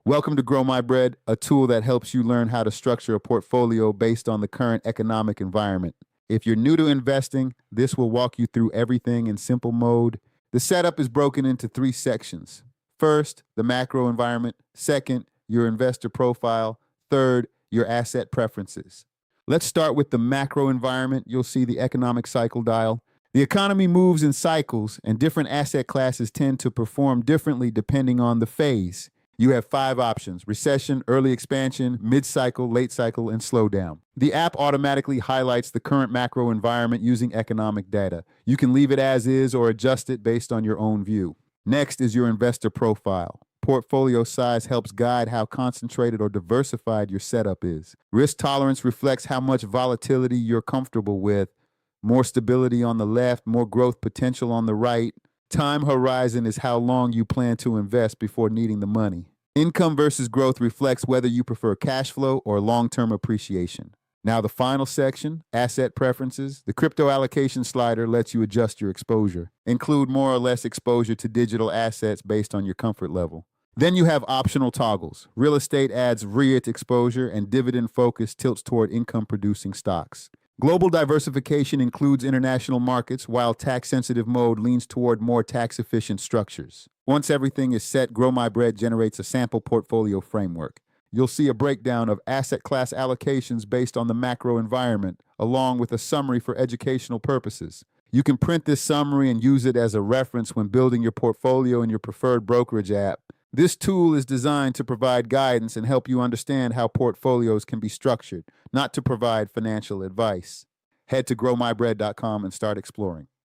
Welcome to GrowMyBread, a tool that helps you learn how to structure a portfolio based on the current economic environment. If you're new to investing, this will walk you through everything in simple mode. The setup is broken into three sections. First, the macro environment. Second, your investor profile. Third, your asset preferences. Let's start with the macro environment. You'll see the economic cycle dial. The economy moves in cycles, and different asset classes tend to perform differently depending on the phase. You have 5 options: recession, early expansion, mid-cycle, late cycle, and slowdown. The app automatically highlights the current macro environment using economic data. You can leave it as is or adjust it based on your own view. Next is your investor profile. Portfolio size helps guide how concentrated or diversified your setup is. Risk tolerance reflects how much volatility you're comfortable with. More stability on the left, more growth potential on the right. Time horizon is how long you plan to invest before needing the money. Income versus growth reflects whether you prefer cash flow or long-term appreciation. Now the final section, asset preferences. The crypto allocation slider lets you adjust your exposure. Include more or less exposure to digital assets based on your comfort level. Then you have optional toggles. Real estate adds REIT exposure, and dividend focus tilts toward income-producing stocks. Global diversification includes international markets, while tax-sensitive mode leans toward more tax-efficient structures. Once everything is set, GrowMyBread generates a sample portfolio framework. You'll see a breakdown of asset class allocations based on the macro environment, along with a summary for educational purposes. You can print this summary and use it as a reference when building your portfolio in your preferred brokerage app. This tool is designed to provide guidance and help you understand how portfolios can be structured, not to provide financial advice. Head to growmybread.com and start exploring.